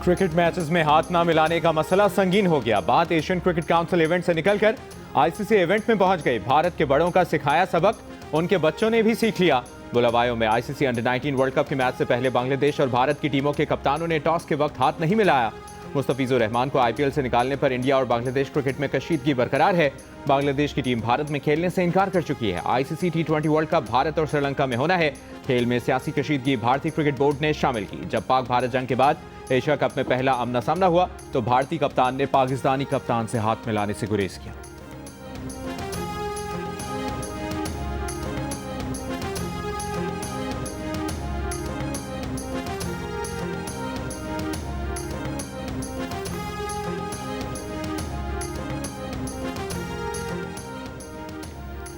Cricket matches में हाथ ना मिलाने का मसला संगीन हो गया। बात एशियन क्रिकेट काउंसिल इवेंट से निकलकर आईसीसी इवेंट में पहुंच गई। भारत के बड़ों का सिखाया सबक उनके बच्चों ने भी सीख लिया। बुलावायों में आईसीसी अंडर 19 वर्ल्ड कप के मैच से पहले बांग्लादेश और भारत की टीमों के कप्तानों ने टॉस के वक्त हाथ नहीं मिलाया। मुस्तफिजुर रहमान को आईपीएल से निकालने पर इंडिया और बांग्लादेश क्रिकेट में कशीदगी बरकरार है। बांग्लादेश की टीम भारत में खेलने से इनकार कर चुकी है। ICC T20 world cup Bharat और श्रीलंका में होना है। खेल में सियासी कशीदगी भारतीय क्रिकेट बोर्ड ने शामिल की। जब पाक भारत जंग के बाद एशिया कप में पहला आमना सामना हुआ तो भारतीय कप्तान ने पाकिस्तानी कप्तान से हाथ मिलाने से गुरेज किया।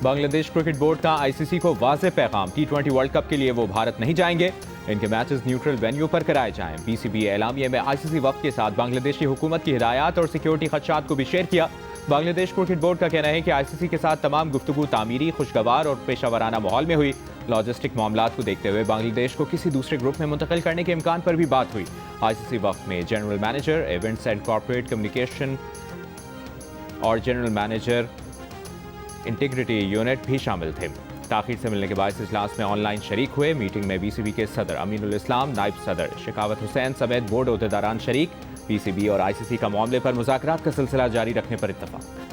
बांग्लादेश क्रिकेट बोर्ड का आईसीसी को वाज़ेह पैगाम, T20 वर्ल्ड कप के लिए वो भारत नहीं जाएंगे। इनके मैचेस न्यूट्रल वेन्यू पर कराए जाएं। बीसीबी एलामिया में आईसीसी वक्त के साथ बांग्लादेश की हुकूमत की हिदायत और सिक्योरिटी खदशात को भी शेयर किया। बांग्लादेश क्रिकेट बोर्ड का कहना है कि आईसीसी के साथ तमाम गुफ्तगू तामीरी, खुशगवार और पेशावराना माहौल में हुई। लॉजिस्टिक मामलात को देखते हुए बांग्लादेश को किसी दूसरे ग्रुप में मुंतकिल करने के इम्कान पर भी बात हुई। आईसीसी वक्त में general manager events and corporate communication और जनरल मैनेजर इंटीग्रिटी यूनिट भी शामिल थे। ताखीर से मिलने के बाद इस इजलास में ऑनलाइन शरीक हुए। मीटिंग में बीसीबी के सदर अमीनुल इस्लाम, नायब सदर शिकावत हुसैन समेत बोर्ड ओहदेदारान शरीक। बीसीबी और आईसीसी का मामले पर मुज़ाकरात का सिलसिला जारी रखने पर इत्तफाक।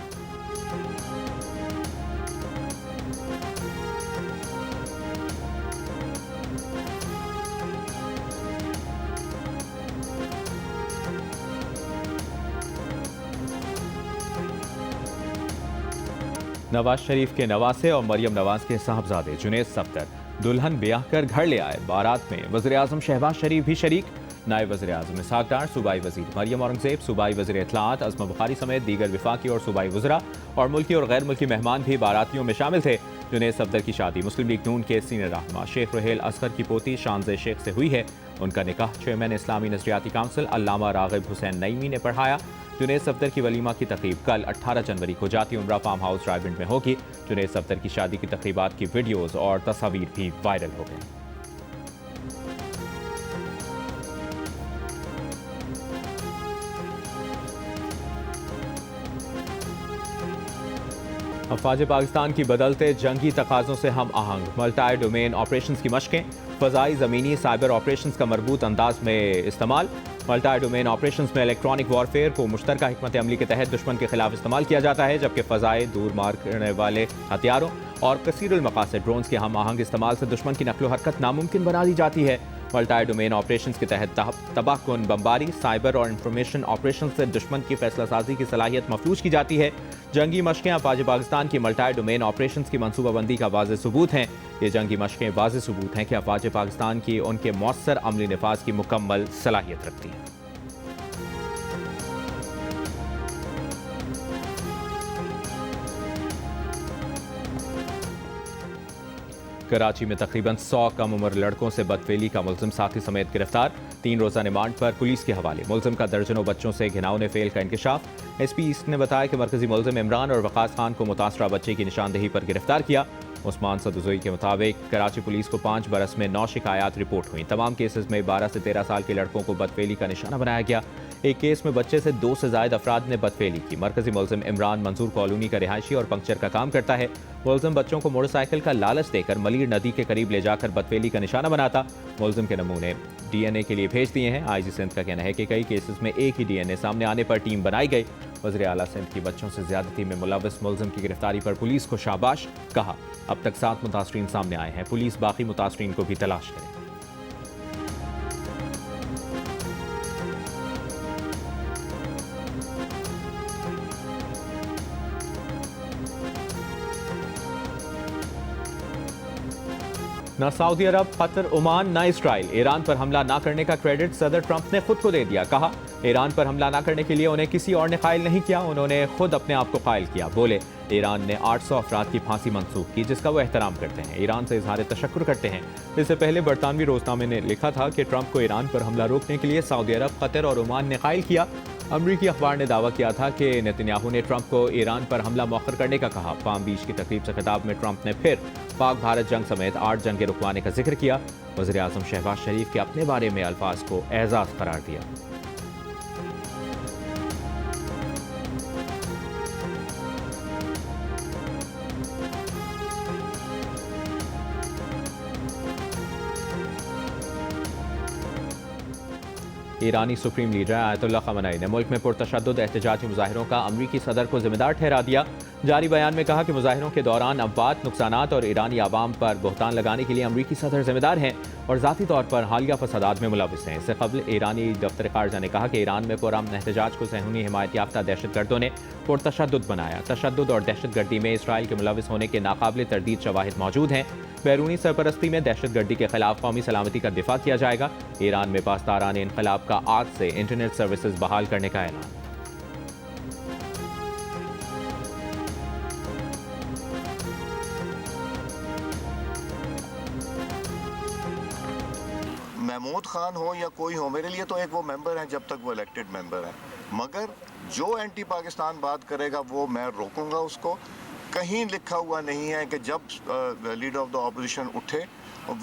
नवाज शरीफ के नवासे और मरियम नवाज के साहबजादे जुनैद सफ्दर दुल्हन ब्याह कर घर ले आए। बारात में वज़ीर आज़म शहबाज शरीफ भी शरीक। नायब वज़ीर आज़म इसहाक डार, सूबाई वज़ीर मरियम औरंगज़ेब, सूबाई वज़ीर इत्तलाआत अज़मा बुखारी समेत दीगर विफाकी और सूबाई वज़रा और मुल्की और गैर मुल्की मेहमान भी बारातियों में शामिल थे। जुनैद सफ्दर की शादी मुस्लिम लीग नून के सीनियर रहनुमा शेख रुहेल असगर की पोती शानज़े शेख से हुई है। उनका निकाह चेयरमैन इस्लामी नज़रियाती काउंसिल अल्लामा राग़िब हुसैन नईमी ने पढ़ाया। जुनैद सफ्दर की वलीमा की तकरीब कल 18 जनवरी को जाती उम्रा फार्म हाउस रायविंड में होगी। जुनैद सफ्दर की शादी की तकरीबात की वीडियोज़ और तस्वीर भी वायरल हो गई। अफवाज पाकिस्तान की बदलते जंगी तकाज़ों से हम आहंग मल्टी डोमेन ऑपरेशंस की मशकें, फ़ज़ाई ज़मीनी साइबर ऑपरेशंस का मरबूत अंदाज में इस्तेमाल। मल्टी डोमेन ऑपरेशंस में इलेक्ट्रॉनिक वॉरफेयर को मुश्तरका हिकमत अमली के तहत दुश्मन के खिलाफ इस्तेमाल किया जाता है, जबकि फ़ज़ाई दूर मार करने वाले हथियारों और कसीरुल मकासद ड्रोन्स के हम आहंग इस्तेमाल से दुश्मन की नकलो हरकत नामुमकिन बना दी जाती है। मल्टी डोमेन ऑपरेशंस के तहत तबाहकुन बमबारी, साइबर और इंफॉर्मेशन ऑपरेशन से दुश्मन की फैसला साजी की सलाहियत मफलूज की जाती है। जंगी मशकें अफवाज पाकिस्तान की मल्टी डोमेन ऑपरेशंस की मनसूबाबंदी का वाज़ेह सबूत हैं। ये जंगी मशकें वाज़ेह सबूत हैं कि अफवाज पाकिस्तान की उनके मौसर अमली निफाज की मुकम्मल सलाहियत रखती हैं। कराची में तकरीबन 100 कम उम्र लड़कों से बदफेली का मुलजिम साथी समेत गिरफ्तार। 3 रोज़ा रिमांड पर पुलिस के हवाले। मुलजिम का दर्जनों बच्चों से घिनौने फेल का इंकशाफ। एसपी ईस्ट ने बताया कि मरकजी मुलजिम इमरान और वकास खान को मुतासरा बच्चे की निशानदेही पर गिरफ्तार किया। उस्मान सदुजोई के मुताबिक कराची पुलिस को 5 बरस में 9 शिकायत रिपोर्ट हुई। तमाम केसेस में 12 से 13 साल के लड़कों को बदफेली का निशाना बनाया गया। एक केस में बच्चे से 2 से ज़ायद अफराद ने बदफेली की। मरकजी मुलजिम इमरान मंजूर कॉलोनी का रिहायशी और पंक्चर का काम करता है। मुलजिम बच्चों को मोटरसाइकिल का लालच देकर मलीर नदी के करीब ले जाकर बदफेली का निशाना बनाता। मुलजिम के नमूने DNA के लिए भेज दिए हैं। आईजी सिंध का कहना है कि कई केसेस में एक ही DNA सामने आने पर टीम बनाई गई। वज़ीर आला सिंध की बच्चों से ज्यादती में मुलव्वस मुलजिम की गिरफ्तारी पर पुलिस को शाबाश कहा। अब तक 7 मुतासरीन सामने आए हैं। पुलिस बाकी मुतासरीन को भी तलाश करे। न सऊदी अरब, कतर, ओमान, न इसराइल। ईरान पर हमला ना करने का क्रेडिट सदर ट्रंप ने खुद को दे दिया। कहा, ईरान पर हमला ना करने के लिए उन्हें किसी और ने कायल नहीं किया, उन्होंने खुद अपने आप को कायल किया। बोले, ईरान ने 800 अफराद की फांसी मंसूख की, जिसका वो एहतराम करते हैं। ईरान से इजहार तशक्कुर करते हैं। इससे पहले बरतानवी रोजनामे ने लिखा था कि ट्रंप को ईरान पर हमला रोकने के लिए सऊदी अरब, कतर और ओमान ने कायल किया। अमरीकी अखबार ने दावा किया था कि नेतन्याहू ने ट्रंप को ईरान पर हमला मौखर करने का कहा। पाम बीच की तकरीब से खिताब में ट्रंप ने फिर पाक भारत जंग समेत 8 जंगें रुकवाने का जिक्र किया। वज़ीर आज़म शहबाज शरीफ के अपने बारे में अल्फाज को एजाज़ करार दिया। ईरानी सुप्रीम लीडर आयतुल्ला खamenei ने मुल्क में पुरतशद्दुद एहतजाजी मुजाहिरों का अमरीकी सदर को जिम्मेदार ठहरा दिया। जारी बयान में कहा कि मुजाहिरों के दौरान अमवात, नुकसानात और ईरानी आवाम पर बहतान लगाने के लिए अमरीकी सदर जिम्मेदार हैं और ज़ाती तौर पर हालिया फसादात में मुलविस हैं। इससे कबल ईरानी दफ्तर खारजा ने कहा कि ईरान में पुरअमन एहतजाज को सहूनी हिमायत याफ्ता दहशतगर्दों ने पुरतशद्दुद बनाया। तशद्दुद और दहशतगर्दी में इसराइल के मुलविस होने के नाकाबिल तरदीद शवाहिद मौजूद हैं। बैरूनी सरपरस्ती में दहशतगर्दी के खिलाफ कौमी सलामती का दिफा किया जाएगा। ईरान में पासदारान इनकलाब का आज से इंटरनेट सर्विसेज बहाल करने का ऐलान। महमूद खान हो या कोई हो, मेरे लिए तो एक वो मेंबर हैं जब तक वो इलेक्टेड मेंबर हैं, मगर जो एंटी पाकिस्तान बात करेगा वो मैं रोकूंगा उसको। कहीं लिखा हुआ नहीं है कि जब लीडर ऑफ द ऑपोजिशन उठे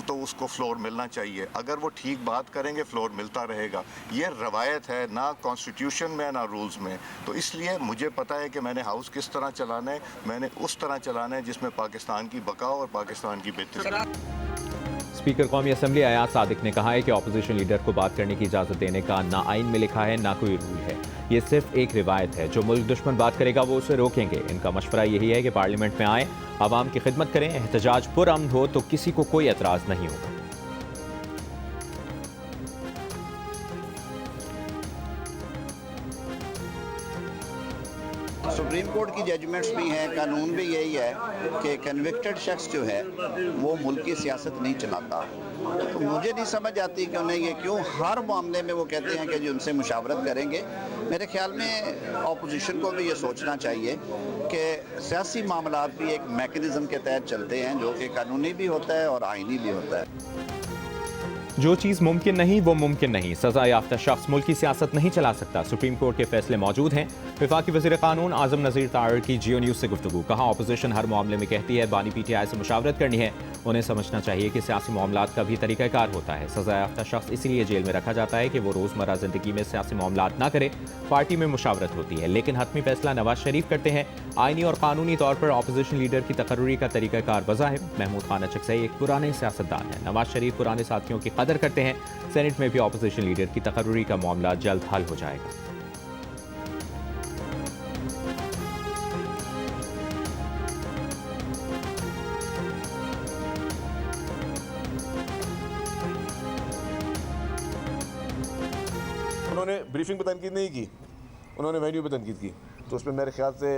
तो उसको फ्लोर मिलना चाहिए। अगर वो ठीक बात करेंगे फ्लोर मिलता रहेगा। ये रवायत है, ना कॉन्स्टिट्यूशन में ना रूल्स में। तो इसलिए मुझे पता है कि मैंने हाउस किस तरह चलाना है, मैंने उस तरह चलाना है जिसमें पाकिस्तान की बका और पाकिस्तान की बेहतरी। स्पीकर कौमी असम्बली अयाज सादिक ने कहा है कि अपोजिशन लीडर को बात करने की इजाज़त देने का ना आइन में लिखा है ना कोई रूल है। ये सिर्फ एक रिवायत है। जो मुल्क दुश्मन बात करेगा वो उसे रोकेंगे। इनका मशवरा यही है कि पार्लियामेंट में आए, आवाम की खिदमत करें। एहतजाज पुरअमन हो तो किसी को कोई एतराज़ नहीं होगा। सुप्रीम कोर्ट की जजमेंट्स भी हैं, कानून भी यही है कि कन्विक्टेड शख्स जो है वो मुल्क की सियासत नहीं चलाता। तो मुझे नहीं समझ आती कि उन्हें ये क्यों हर मामले में वो कहते हैं कि जो उनसे मुशावरत करेंगे। मेरे ख्याल में अपोजिशन को भी ये सोचना चाहिए कि सियासी मामलात भी एक मैकेनिज़्म के तहत चलते हैं जो कि कानूनी भी होता है और आइनी भी होता है। जो चीज़ मुमकिन नहीं वो मुमकिन नहीं। सजा याफ्ता शख्स मुल्क की सियासत नहीं चला सकता। सुप्रीम कोर्ट के फैसले मौजूद हैं। वफाकी वज़ीर क़ानून आज़म नज़ीर तार की जियो न्यूज़ से गुफ्तगू। कहा अपोजिशन हर मामले में कहती है बानी PTI से मुशावरत करनी है। उन्हें समझना चाहिए कि सियासी मामलात का भी तरीक़ाकार होता है। सजा याफ्ता शख्स इसीलिए जेल में रखा जाता है कि वो रोज़मर्रा ज़िंदगी में सियासी मामलात ना करे। पार्टी में मुशावरत होती है, लेकिन हतमी फैसला नवाज शरीफ करते हैं। आइनी और कानूनी तौर पर अपोजिशन लीडर की तकर्रुरी का तरीक़ाकार वज़ा है। महमूद खान अचकज़ई एक पुराने सियासतदान हैं। नवाज शरीफ पुराने साथियों की कदर करते हैं। सेनेट में भी अपोजिशन लीडर की तकर्रुरी का मामला जल्द हल हो जाएगा। उन्होंने ब्रीफिंग पर तनकीद नहीं की, उन्होंने वेन्यू पर तनकीद की। तो उसमें मेरे ख्याल से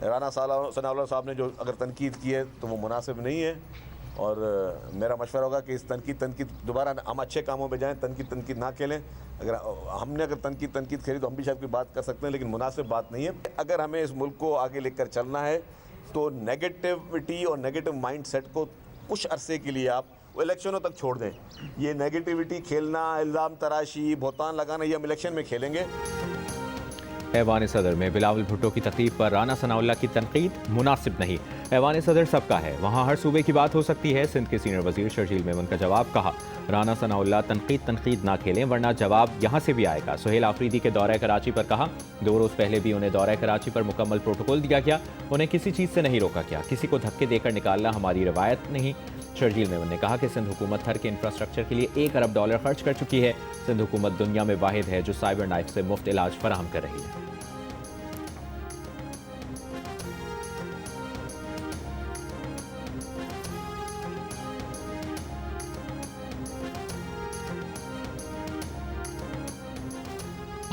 राना सनाउल्लाह साहब ने जो अगर तनकीद की है तो वो मुनासिब नहीं है। और मेरा मशवरा होगा कि इस तनकीद दोबारा हम अच्छे कामों पे जाएं, तनकीद ना खेलें। अगर तनकीद खेली तो हम भी शायद कोई बात कर सकते हैं, लेकिन मुनासिब बात नहीं है। अगर हमें इस मुल्क को आगे लेकर चलना है तो नेगेटिविटी और नेगेटिव माइंड सेट को कुछ अरसे के लिए आप वो इलेक्शनों तक छोड़ दें। ये नेगेटिविटी खेलना, इल्ज़ाम तराशी, बहतान लगाना, ये हम इलेक्शन में खेलेंगे। ऐवान सदर में बिलावल भुट्टो की तकरीब पर राना सनाउल्लाह की तनकीद मुनासिब नहीं। ऐवान सदर सबका है, वहाँ हर सूबे की बात हो सकती है। सिंध के सीनियर वजीर शर्जील मेमन का जवाब। कहा राना सनाउल्लाह तनकीद ना खेलें वरना जवाब यहाँ से भी आएगा। सुहेल आफरीदी के दौरे कराची पर कहा 2 रोज़ पहले भी उन्हें दौरे कराची पर मुकम्मल प्रोटोकॉल दिया गया, उन्हें किसी चीज़ से नहीं रोका गया। किसी को धक्के देकर निकालना हमारी रवायत नहीं। शर्जील मेमन ने कहा कि सिंध हुकूमत हर के इंफ्रास्ट्रक्चर के लिए $1 अरब खर्च कर चुकी है। सिंध हुकूमत दुनिया में वाहिद है जो साइबर नाइफ से मुफ्त इलाज फराहम कर रही है।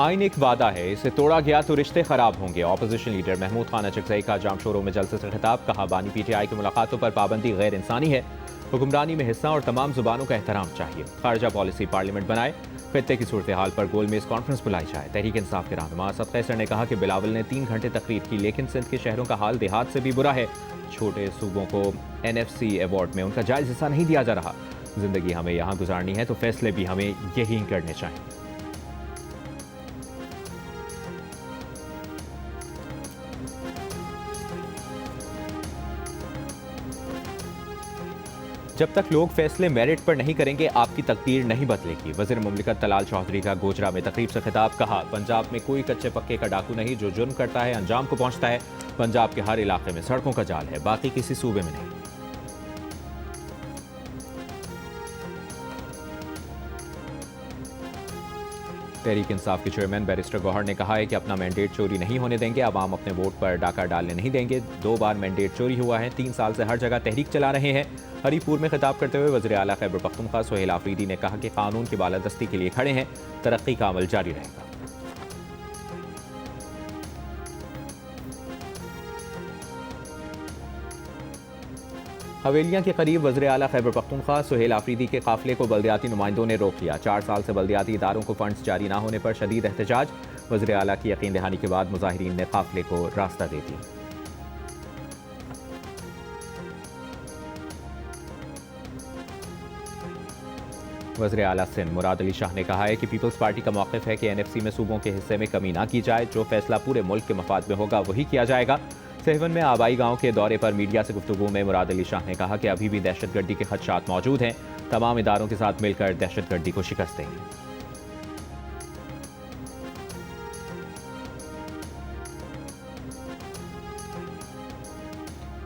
आइन एक वादा है, इसे तोड़ा गया तो रिश्ते खराब होंगे। अपोजिशन लीडर महमूद खान अचकज़ई का जाम शोरों में जलसे से खिताब। कहा बानी PTI की मुलाकातों पर पाबंदी गैर इंसानी है। हुक्मरानी में हिस्सा और तमाम जुबानों का एहतराम चाहिए। खारजा पॉलिसी पार्लियामेंट बनाए। खित्ते की सूरत हाल पर गोल मेज कॉन्फ्रेंस बुलाई जाए। तहरीक इंसाफ के रहनुमा असद कैसर ने कहा कि बिलावल ने 3 घंटे तकरीर की, लेकिन सिंध के शहरों का हाल देहात से भी बुरा है। छोटे सूबों को NFC अवार्ड में उनका जायज़ हिस्सा नहीं दिया जा रहा। जिंदगी हमें यहाँ गुजारनी है तो फैसले भी हमें यही करने चाहिए। जब तक लोग फैसले मेरिट पर नहीं करेंगे आपकी तकदीर नहीं बदलेगी। वज़ीर मुमलिकत तलाल चौधरी का गोजरा में तकरीब से खिताब। कहा पंजाब में कोई कच्चे पक्के का डाकू नहीं, जो जुर्म करता है अंजाम को पहुंचता है। पंजाब के हर इलाके में सड़कों का जाल है, बाकी किसी सूबे में नहीं। तहरीक इंसाफ के चेयरमैन बैरिस्टर गौहर ने कहा है कि अपना मैंडेट चोरी नहीं होने देंगे, आवाम अपने वोट पर डाका डालने नहीं देंगे। 2 बार मैंडेट चोरी हुआ है, 3 साल से हर जगह तहरीक चला रहे हैं। हरीपुर में खिताब करते हुए वज़ीर आला खैबर पख्तूनख्वा सुहेल आफरीदी ने कहा कि कानून की बालादस्ती के लिए खड़े हैं, तरक्की का अमल जारी रहेगा। हवेलियां के करीब वज़ीर आला खैबर पख्तूनख्वा सुहेल आफरीदी के काफिले को बल्दियाती नुमाइंदों ने रोक लिया। 4 साल से बल्दियाती इदारों को फंड्स जारी न होने पर शदीद एहतजाज। वज़ीर आला की यकीन दहानी के बाद मुजाहिरीन ने काफिले को रास्ता दे दिया। वज़ीर आला सिंध मुराद अली शाह ने कहा है कि पीपल्स पार्टी का मौक़िफ़ है कि NFC में सूबों के हिस्से में कमी ना की जाए, जो फैसला पूरे मुल्क के मफाद में होगा वही किया जाएगा। सेहवन में आबाई गांव के दौरे पर मीडिया से गुफ्तगू में मुराद अली शाह ने कहा कि अभी भी दहशतगर्दी के खदशात मौजूद हैं, तमाम इदारों के साथ मिलकर दहशतगर्दी को शिकस्त देंगे।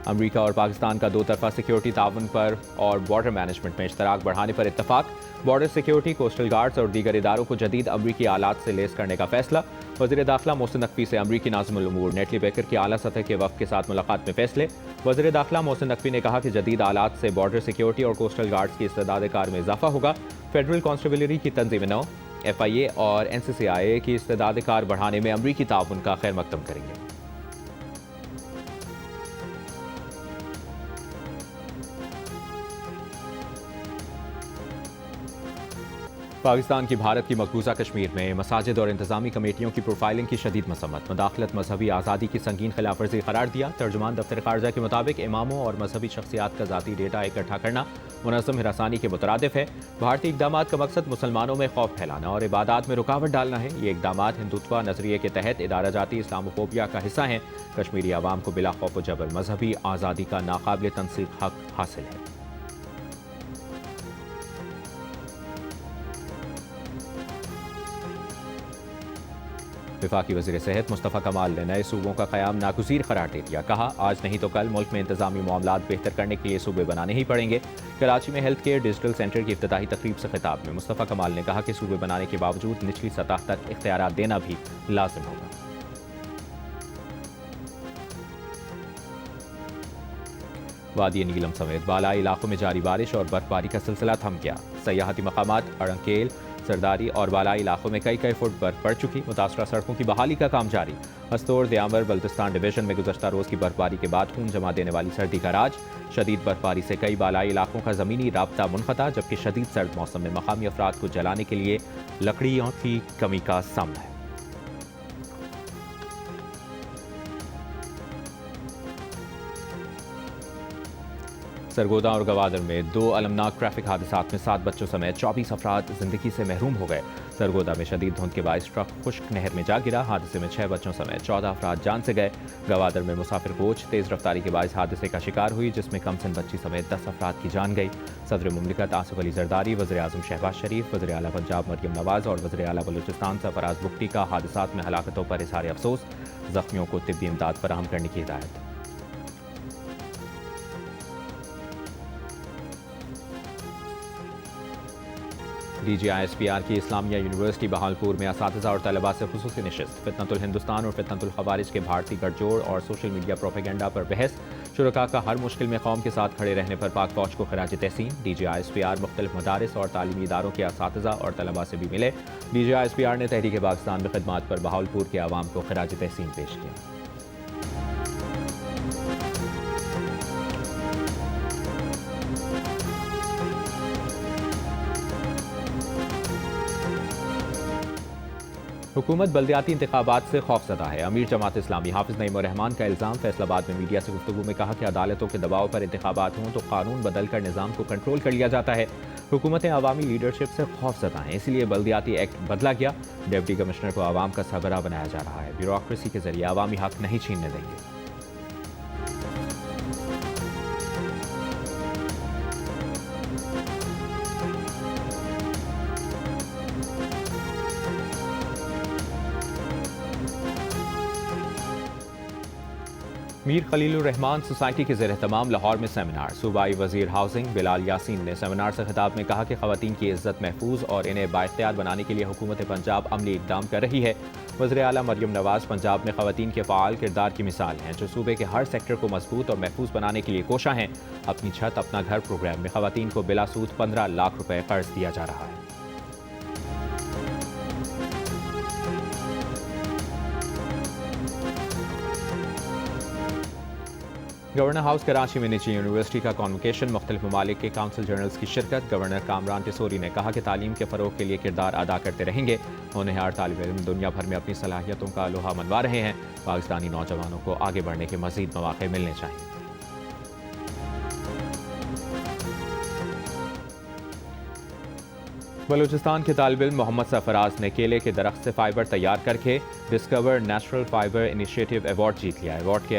अमरीका और पाकिस्तान का 2 तरफा सिक्योरिटी ताउन पर और बॉर्डर मैनेजमेंट में इश्तराक बढ़ाने पर इत्तफाक। बॉर्डर सिक्योरिटी, कोस्टल गार्ड्स और दीगर इदारों को जदीद अमरीकी आलात से लेस करने का फैसला। वज़ीर दाखिला मोहसिन नकवी से अमरीकी नाज़िमुल उमूर नेटली बेकर की आला सतह के वफ़द के साथ मुलाकात में फैसले। वज़ीर दाखिला मोहसिन नकवी ने कहा कि जदीद आलात से बॉर्डर सिक्योरिटी और कोस्टल गार्ड्स की इस्तेदाद कार में इजाफा होगा। फेडरल कॉन्स्टेबलरी की तंजीम नौ, FIA और NCCIA की इस्तेदाद कार बढ़ाने में अमरीकी ताउन का खैर मकदम करेंगे। पाकिस्तान की भारत की मकबूजा कश्मीर में मसाजिद और इंतजामी कमेटियों की प्रोफाइलिंग की शदीद मसम्मत। मुदाखलत मजहबी आज़ादी की संगीन खिलाफवर्जी करार दिया। तर्जुमान दफ्तर खारजा के मुताबिक इमामों और मजहबी शख्सियात का ज़ाती डेटा इकट्ठा करना मुनज़्ज़म हिरासानी के मुतरादिफ है। भारतीय इक़दामात का मकसद मुसलमानों में खौफ फैलाना और इबादात में रुकावट डालना है। ये इक़दामात हिंदुत्व नजरिए के तहत इदारा जाती इस्लामोफोबिया का हिस्सा हैं। कश्मीरी आवाम को बिला खौफ व जबर मजहबी आज़ादी का नाकाबिल तनसीब हक हासिल है। वफाकी वज़ीर सेहत मुस्तफ़ा कमाल ने नए सूबों का क़याम नागुज़ीर करार दे दिया। कहा, आज नहीं तो कल मुल्क में इंतज़ामी मामलात बेहतर करने के लिए सूबे बनाने ही पड़ेंगे। कराची में हेल्थ केयर डिजिटल सेंटर की इफ्तिताही तकरीब से खिताब में मुस्तफ़ा कमाल ने कहा कि सूबे बनाने के बावजूद निचली सतह तक इख्तियारात देना भी लाजिम होगा। वादी नीलम समेत बालाई इलाकों में जारी बारिश और बर्फबारी का सिलसिला थम गया। सयाहती मकामात अड़ंकेल, सरदारी और बालाई इलाकों में कई फुट बर्फ पड़ चुकी। मुतासरा सड़कों की बहाली का काम जारी। हस्तोड़ दियामर बल्तिस्तान डिवीजन में गुज़श्ता रोज़ की बर्फबारी के बाद खून जमा देने वाली सर्दी का राज। शदीद बर्फबारी से कई बालाई इलाकों का ज़मीनी राब्ता मुनक़ता, जबकि शदीद सर्द मौसम में मकामी अफराद को जलाने के लिए लकड़ियों की कमी का सामना है। सरगोदा और गवादर में 2 अलमनाक ट्रैफिक हादसात में 7 बच्चों समेत 24 अफराद जिंदगी से महरूम हो गए। सरगोदा में शदीद धुंध के बायस ट्रक खुश्क नहर में जा गिरा। हादसे में 6 बच्चों समेत 14 अफराद जान से गए। गवादर में मुसाफिर कोच तेज़ रफ्तारी के बायस हादसे का शिकार हुई, जिसमें कमसिन बच्ची समेत 10 अफराद की जान गई। सदर मुमलिकत आसिफ अली जरदारी, वज़ीर आज़म शहबाज शरीफ, वज़ीर आला पंजाब मरियम नवाज़ और वज़ीर आला बलूचिस्तान सरफराज बुगटी का हादसात में हलाकतों पर इज़हार अफसोस। ज़ख्मियों को तिब्बी इमदाद फराहम करने की हिदायत। DGISPR की इस्लामिया यूनिवर्सिटी बहावलपुर में असातिज़ा और तलबा से खुसूसी नशिस्त। फितनतुल हिंदुस्तान और फितनतुल खवारिज के भारतीय गठजोड़ और सोशल मीडिया प्रोपेगेंडा पर बहस। शुरका का हर मुश्किल में कौम के साथ खड़े रहने पर पाक फौज को खराज तहसीन। DGISPR मुख्तलिफ मदारिस और तालीमी इदारों के असातिज़ा और तलबा से भी मिले। DGISPR ने तहरीक पाकिस्तान में खिदमात पर बहावलपुर के आवाम को खराज तहसीन पेश किया। हुकूमत बल्दियाती इंतखाबात से खौफजदा है। अमीर जमात इस्लामी हाफिज नईम रहमान का इल्ज़ाम। फैसलाबाद में मीडिया से गुफ्तगू में कहा कि अदालतों के दबाव पर इंतखाबात हों तो कानून बदल कर निज़ाम को कंट्रोल कर लिया जाता है। हुकूमतें अवामी लीडरशिप से खौफजदा हैं, इसलिए बल्दियाती एक्ट बदला गया। डिप्टी कमिश्नर को आवाम का सरबराह बनाया जा रहा है। ब्यूरोक्रेसी के जरिए अवामी हक नहीं छीनने देंगे। मीर खलीलुर रहमान सोसाइटी के ज़ेर तमाम लाहौर में सेमिनार। सूबाई वजीर हाउसिंग बिलाल यासीन ने सेमिनार से खिताब में कहा कि ख़वातीन की इज्जत महफूज और इन्हें बाइख्तियार बनाने के लिए हुकूमत पंजाब अमली इक़दाम कर रही है। वज़ीर आला मरियम नवाज़ पंजाब में ख़वातीन के फ़ाल किरदार की मिसाल हैं, जो सूबे के हर सेक्टर को मजबूत और महफूज बनाने के लिए कोशा हैं। अपनी छत अपना घर प्रोग्राम में ख़वातीन को बिला सूद 15 लाख रुपए कर्ज दिया जा रहा है। गवर्नर हाउस कराची में निजी यूनिवर्सिटी का कॉन्वोकेशन, मुख्तलिफ ममालिक के काउंसिल जनरल्स की शिरकत। गवर्नर कामरान टिसोरी ने कहा कि तालीम के फ़रोग के लिए किरदार अदा करते रहेंगे। उन्हें हर तालिब इल्म दुनिया भर में अपनी सलाहियतों का लोहा मनवा रहे हैं। पाकिस्तानी नौजवानों को आगे बढ़ने के मज़ीद मौक़े मिलने चाहिए। बलूचिस्तान के तालिब इल्म मोहम्मद सरफराज ने केले के दरख्त से फाइबर तैयार करके discover natural fibre initiative award जीत लिया। अवार्ड के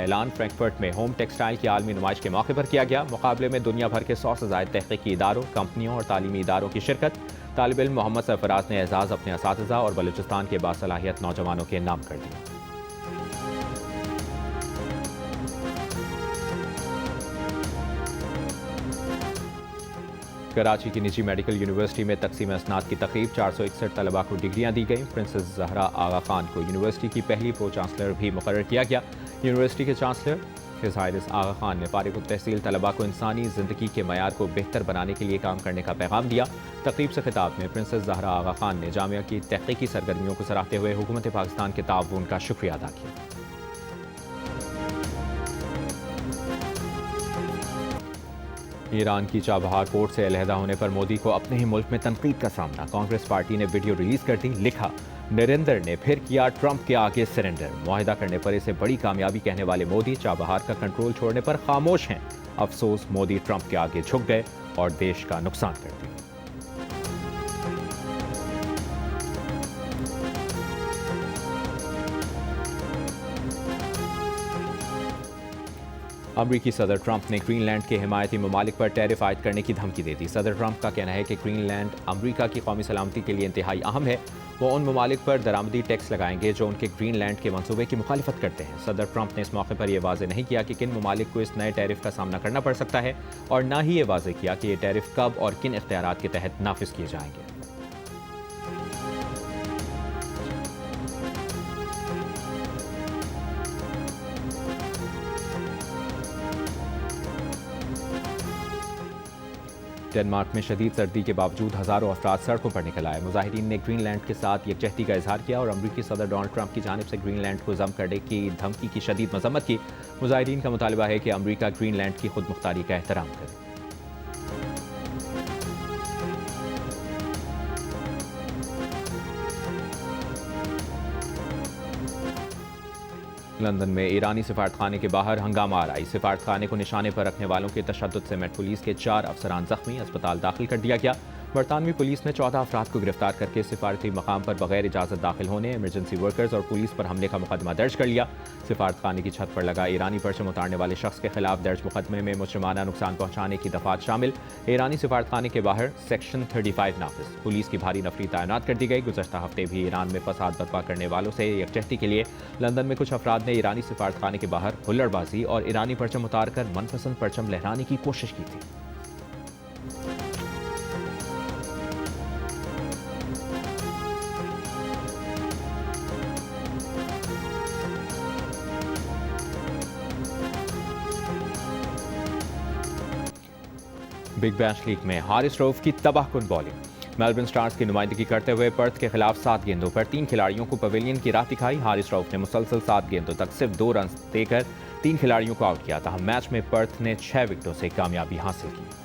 ऐलान फ्रैंकफर्ट में होम टेक्सटाइल की आलमी नुमाइश के मौके पर किया गया। मुकाबले में दुनिया भर के 100 से ज़ायद तहक़ीक़ी इदारों, कंपनियों और तालीमी इदारों की शिरकत। तालिब इल्म मोहम्मद सरफराज ने एजाज़ अपने असातिज़ा और बलूचिस्तान के बासलाहियत नौजवानों के नाम कर दिया। कराची की निजी मेडिकल यूनिवर्सिटी में तकसीम असनाद की तकरीब। 461 तलबा को डिग्रियां दी गई। प्रिंसेस जहरा आगा खान को यूनिवर्सिटी की पहली प्रो चांसलर भी मुकर्रर किया गया। यूनिवर्सिटी के चांसलर फिज़ाइरिस आगा खान ने फारिग तहसील तलबा को इंसानी ज़िंदगी के मयार को बेहतर बनाने के लिए काम करने का पैगाम दिया। तकरीब से खिताब में प्रिंसेस जहरा आगा खान ने जामिया की तहक़ीक़ी सरगर्मियों को सराहते हुए हुकूमत पाकिस्तान के ताउन का शुक्रिया अदा किया। ईरान की चाबहार पोर्ट से अलहदा होने पर मोदी को अपने ही मुल्क में तनकीद का सामना। कांग्रेस पार्टी ने वीडियो रिलीज कर दी। लिखा, नरेंद्र ने फिर किया ट्रंप के आगे सरेंडर। मुआहिदा करने पर इसे बड़ी कामयाबी कहने वाले मोदी चाबहार का कंट्रोल छोड़ने पर खामोश हैं। अफसोस, मोदी ट्रंप के आगे झुक गए और देश का नुकसान कर दिया। अमरीकी सदर ट्रंप ने ग्रीनलैंड के हिमायती ममालिक पर टैरिफ आयद करने की धमकी दे दी। सदर ट्रंप का कहना है कि ग्रीनलैंड अमरीका की कौमी सलामती के लिए इंतहाई अहम है। वो उन ममालिक पर दरामदी टैक्स लगाएंगे जो उनके ग्रीनलैंड के मंसूबे की मुखालिफत करते हैं। सदर ट्रंप ने इस मौके पर यह वाजे नहीं किया कि किन ममालिक को इस नए टैरिफ का सामना करना पड़ सकता है, और ना ही ये वाजे किया कि ये टैरिफ कब और किन इख्तियारात के तहत नाफिज किए जाएंगे। डेनमार्क में शदीद सर्दी के बावजूद हज़ारों अफराद सड़कों पर निकल आए। मुजाहिरीन ने ग्रीनलैंड के साथ यकजहती का इजहार किया और अमरीकी सदर डोनाल्ड ट्रंप की जानिब से ग्रीनलैंड को जम करने की धमकी की शदीद मजम्मत की। मुजाहिरीन का मुतालबा है कि अमरीका ग्रीनलैंड की खुद मुख्तारी का एहतराम करे। लंदन में ईरानी सिफारतखाने के बाहर हंगामा आई। सिफारतखाने को निशाने पर रखने वालों के तशद्दुद से मेट पुलिस के 4 अफसरान जख्मी, अस्पताल दाखिल कर दिया गया। बरतानवी पुलिस ने 14 अफराद को गिरफ्तार करके सिफारती मकाम पर बगैर इजाज़त दाखिल होने, इमरजेंसी वर्कर्स और पुलिस पर हमले का मुकदमा दर्ज कर लिया। सिफारतखाने की छत पर लगा ईरानी परचम उतारने वाले शख्स के खिलाफ दर्ज मुकदमे में मुजरिमाना नुकसान पहुंचाने की दफात शामिल। ईरानी सिफारतखाने के बाहर सेक्शन 35 नाफिज। पुलिस की भारी नफरी तैनात कर दी गई। गुज़श्ता हफ्ते भी ईरान में फसाद बर्पा करने वालों से यकजहती के लिए लंदन में कुछ अफराद ने ईरानी सिफारतखाने के बाहर हुल्लड़बाजी और ईरानी परचम उतारकर मनपसंद परचम लहराने की कोशिश की थी। बिग बैश लीग में हारिस रऊफ की तबाहकुन बॉलिंग। मेलबर्न स्टार्स की नुमाइंदगी करते हुए पर्थ के खिलाफ 7 गेंदों पर 3 खिलाड़ियों को पवेलियन की राह दिखाई। हारिस रऊफ ने मुसलसल 7 गेंदों तक सिर्फ 2 रन देकर 3 खिलाड़ियों को आउट किया था। मैच में पर्थ ने 6 विकेटों से कामयाबी हासिल की।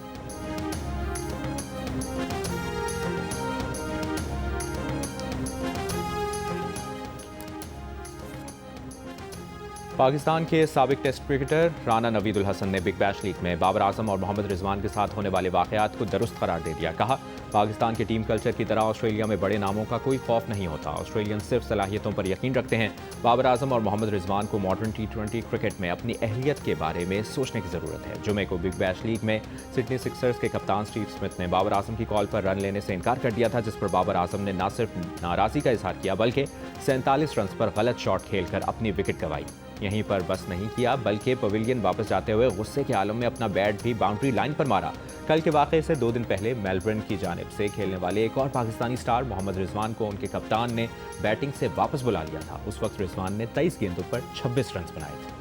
पाकिस्तान के साबिक टेस्ट क्रिकेटर राना नवीदुल हसन ने बिग बैश लीग में बाबर आजम और मोहम्मद रिजवान के साथ होने वाले वाकयात को दुरुस्त करार दे दिया। कहा, पाकिस्तान के टीम कल्चर की तरह ऑस्ट्रेलिया में बड़े नामों का कोई खौफ नहीं होता। ऑस्ट्रेलियन सिर्फ सलाहियतों पर यकीन रखते हैं। बाबर आजम और मोहम्मद रिजवान को मॉडर्न T20 क्रिकेट में अपनी अहलियत के बारे में सोचने की ज़रूरत है। जुमे को बिग बैश लीग में सिडनी सिक्सर्स के कप्तान स्टीव स्मिथ ने बाबर आजम की कॉल पर रन लेने से इनकार कर दिया था, जिस पर बाबर आजम ने न सिर्फ नाराज़गी का इजहार किया बल्कि 47 रन पर गलत शॉट खेलकर अपनी विकेट गंवाई। यहीं पर बस नहीं किया बल्कि पवेलियन वापस जाते हुए गुस्से के आलम में अपना बैट भी बाउंड्री लाइन पर मारा। कल के वाक़े से 2 दिन पहले मेलबर्न की जानिब से खेलने वाले एक और पाकिस्तानी स्टार मोहम्मद रिजवान को उनके कप्तान ने बैटिंग से वापस बुला लिया था। उस वक्त रिजवान ने 23 गेंदों पर 26 रन बनाए थे।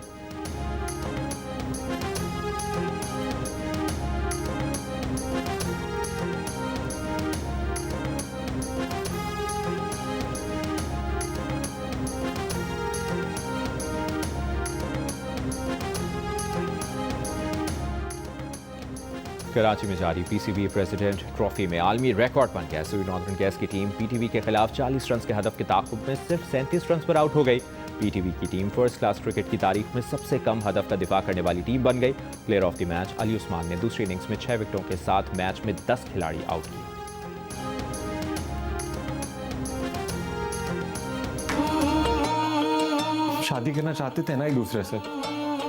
कराची में जारी पीसीबी प्रेसिडेंट ट्रॉफी में आलमी रिकॉर्ड बन गया। सूरी नॉर्दर्न गैस की टीम पीटीवी के खिलाफ 40 रन के हदफ के ताक़ुब में सिर्फ 37 रन पर आउट हो गई। पीटीवी की टीम फर्स्ट क्लास क्रिकेट की तारीख में सबसे कम हदफ का दिफा करने वाली टीम बन गई। Player of the match Ali Usman ने दूसरी इनिंग्स में 6 विकेटों के साथ मैच में 10 खिलाड़ी आउट किए। शादी करना चाहते थे ना एक दूसरे से,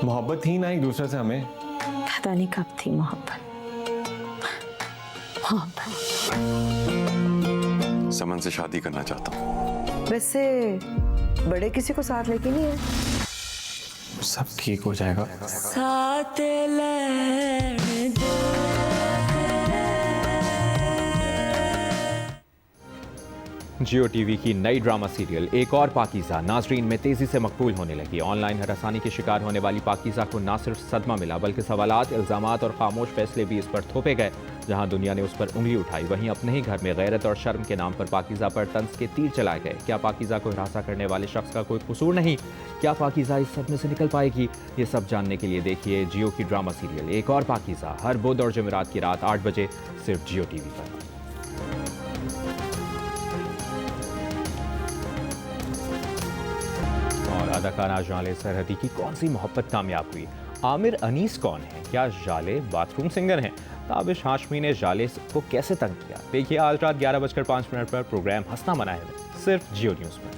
मोहब्बत थी ना एक दूसरे से हमें। पता नहीं कब थी मोहब्बत। समन से शादी करना चाहता हूँ। वैसे बड़े किसी को साथ लेके नहीं है? सब ठीक हो जाएगा। साथ लेने दो। जियो टीवी की नई ड्रामा सीरियल एक और पाकीज़ा नाजरीन में तेजी से मकबूल होने लगी। ऑनलाइन हरासानी के शिकार होने वाली पाकीज़ा को न सिर्फ सदमा मिला बल्कि सवालात, इल्ज़ामात और खामोश फैसले भी इस पर थोपे गए। जहां दुनिया ने उस पर उंगली उठाई, वहीं अपने ही घर में गैरत और शर्म के नाम पर पाकीज़ा पर तंज के तीर चलाए गए। क्या पाकीज़ा को हिरासा करने वाले शख्स का कोई कसूर नहीं? क्या पाकीज़ा इस सदमे से निकल पाएगी? ये सब जानने के लिए देखिए जियो की ड्रामा सीरियल एक और पाकीज़ा हर बुध और जुमेरात की रात 8 बजे सिर्फ जियो टीवी पर। अदाकारा जाले सरहदी की कौन सी मोहब्बत कामयाब हुई? आमिर अनीस कौन है? क्या जाले बाथरूम सिंगर हैं? ताबिश हाशमी ने जाले को कैसे तंग किया? देखिए आज रात 11:05 पर प्रोग्राम हंसना मना है सिर्फ जियो न्यूज़ पर।